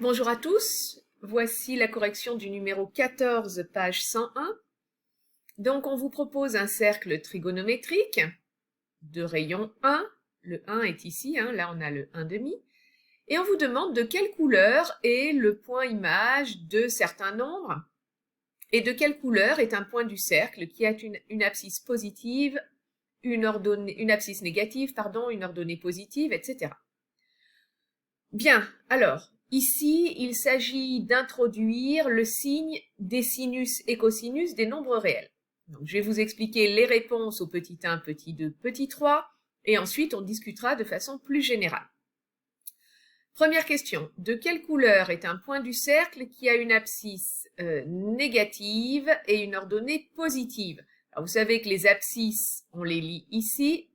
Bonjour à tous, voici la correction du numéro 14, page 101. Donc on vous propose un cercle trigonométrique de rayon 1, le 1 est ici, là on a le 1,5, et on vous demande de quelle couleur est le point image de certains nombres, et de quelle couleur est un point du cercle qui a une abscisse positive, une abscisse négative, une ordonnée positive, etc. Bien, alors, ici, il s'agit d'introduire le signe des sinus et cosinus des nombres réels. Donc, je vais vous expliquer les réponses au petit 1, petit 2, petit 3, et ensuite on discutera de façon plus générale. Première question, de quelle couleur est un point du cercle qui a une abscisse négative et une ordonnée positive? Alors, vous savez que les abscisses, on les lit ici,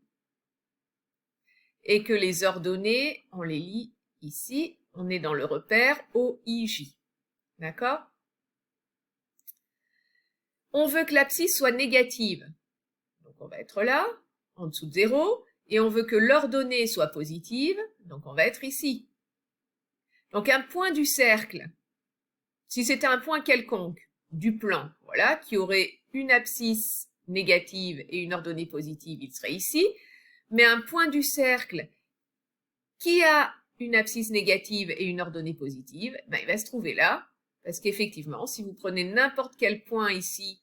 et que les ordonnées, on les lit ici. On est dans le repère OIJ. D'accord? On veut que l'abscisse soit négative. Donc on va être là, en dessous de 0, et on veut que l'ordonnée soit positive, donc on va être ici. Donc un point du cercle, si c'était un point quelconque du plan, voilà, qui aurait une abscisse négative et une ordonnée positive, il serait ici, mais un point du cercle qui a une abscisse négative et une ordonnée positive, il va se trouver là, parce qu'effectivement, si vous prenez n'importe quel point ici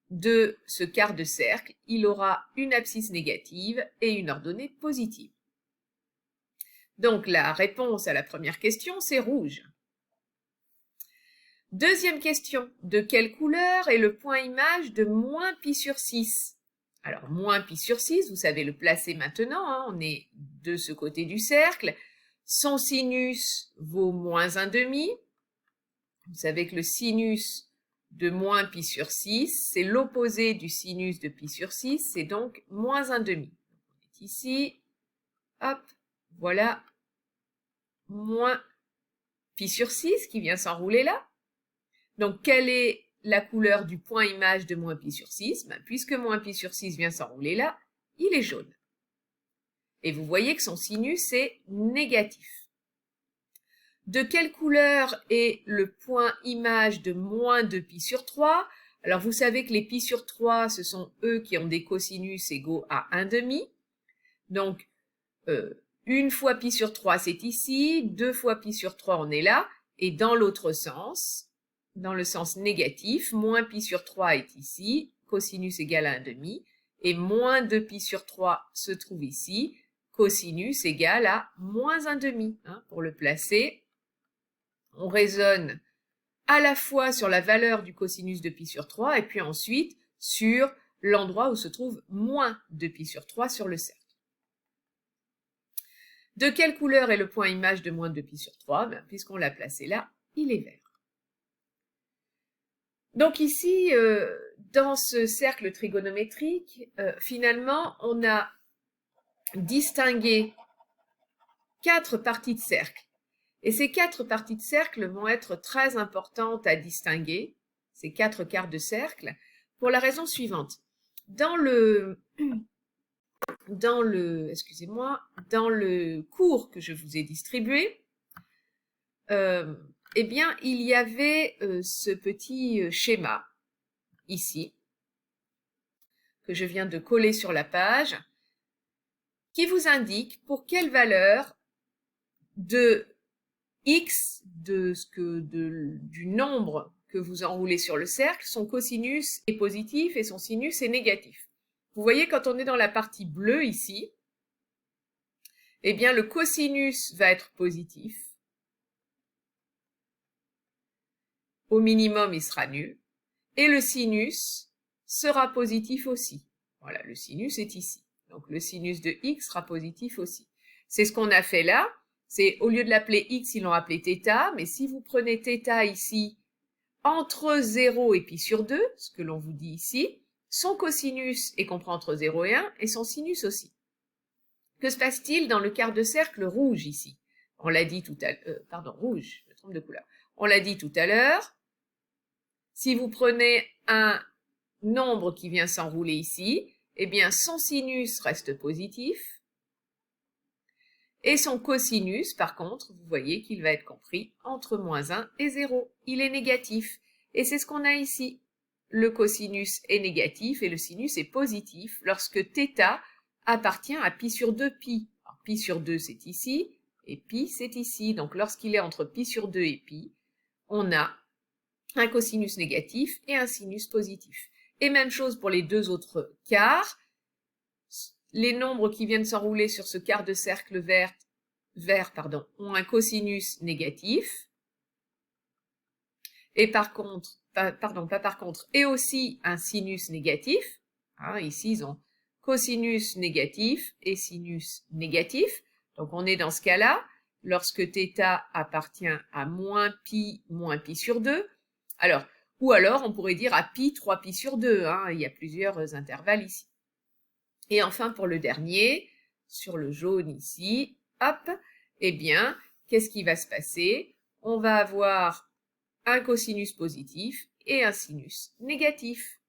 de ce quart de cercle, il aura une abscisse négative et une ordonnée positive. Donc la réponse à la première question, c'est rouge. Deuxième question, de quelle couleur est le point image de moins pi sur 6? Alors, moins pi sur 6, vous savez le placer maintenant, on est de ce côté du cercle. Son sinus vaut moins 1,5. Vous savez que le sinus de moins pi sur 6, c'est l'opposé du sinus de pi sur 6, c'est donc moins 1,5. On est ici, hop, voilà, moins pi sur 6 qui vient s'enrouler là. Donc, quelle est la couleur du point image de moins pi sur 6? Puisque moins pi sur 6 vient s'enrouler là, il est jaune. Et vous voyez que son sinus est négatif. De quelle couleur est le point image de moins 2pi sur 3? Alors, vous savez que les pi sur 3, ce sont eux qui ont des cosinus égaux à 1,5. Donc, une fois pi sur 3, c'est ici. 2 fois pi sur 3, on est là. Et dans l'autre sens, dans le sens négatif, moins pi sur 3 est ici, cosinus égale à 1,5, et moins 2pi sur 3 se trouve ici, cosinus égale à moins 1,5. Pour le placer, on raisonne à la fois sur la valeur du cosinus de pi sur 3, et puis ensuite sur l'endroit où se trouve moins 2pi sur 3 sur le cercle. De quelle couleur est le point image de moins 2pi sur 3? Puisqu'on l'a placé là, il est vert. Donc ici, dans ce cercle trigonométrique, finalement, on a distingué 4 parties de cercle. Et ces 4 parties de cercle vont être très importantes à distinguer, ces 4 quarts de cercle, pour la raison suivante. Dans le cours que je vous ai distribué, eh bien, il y avait ce petit schéma, ici, que je viens de coller sur la page, qui vous indique pour quelle valeur de x, du nombre que vous enroulez sur le cercle, son cosinus est positif et son sinus est négatif. Vous voyez, quand on est dans la partie bleue ici, eh bien, le cosinus va être positif. Au minimum, il sera nul. Et le sinus sera positif aussi. Voilà, le sinus est ici. Donc, le sinus de x sera positif aussi. C'est ce qu'on a fait là. C'est, au lieu de l'appeler x, ils l'ont appelé θ. Mais si vous prenez θ ici, entre 0 et pi sur 2, ce que l'on vous dit ici, son cosinus est compris entre 0 et 1, et son sinus aussi. Que se passe-t-il dans le quart de cercle rouge ici? On l'a dit tout à l'heure, rouge, je me trompe de couleur. On l'a dit tout à l'heure, si vous prenez un nombre qui vient s'enrouler ici, eh bien son sinus reste positif, Et son cosinus, par contre, vous voyez qu'il va être compris entre moins 1 et 0. Il est négatif. Et c'est ce qu'on a ici. Le cosinus est négatif et le sinus est positif lorsque θ appartient à pi sur 2 pi. Alors, pi sur 2, c'est ici, et pi, c'est ici. Donc, lorsqu'il est entre pi sur 2 et pi, on a un cosinus négatif et un sinus positif. Et même chose pour les deux autres quarts. Les nombres qui viennent s'enrouler sur ce quart de cercle vert ont un cosinus négatif. Et par contre, et aussi un sinus négatif. Hein, ici, ils ont cosinus négatif et sinus négatif. Donc, on est dans ce cas-là, lorsque θ appartient à moins pi sur 2. Alors, ou alors, on pourrait dire à pi 3 pi sur 2. Hein, il y a plusieurs intervalles ici. Et enfin, pour le dernier, sur le jaune ici, hop, eh bien, qu'est-ce qui va se passer? On va avoir un cosinus positif et un sinus négatif.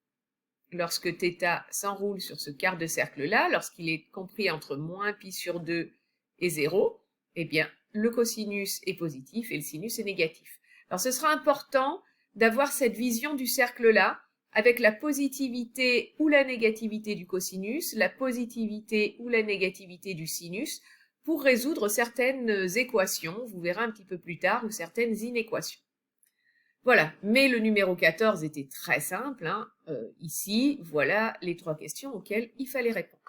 Lorsque θ s'enroule sur ce quart de cercle-là, lorsqu'il est compris entre moins pi sur 2 et 0, eh bien, le cosinus est positif et le sinus est négatif. Alors, ce sera important d'avoir cette vision du cercle-là, avec la positivité ou la négativité du cosinus, la positivité ou la négativité du sinus, pour résoudre certaines équations, vous verrez un petit peu plus tard, ou certaines inéquations. Voilà, mais le numéro 14 était très simple. Hein. Ici, voilà les 3 questions auxquelles il fallait répondre.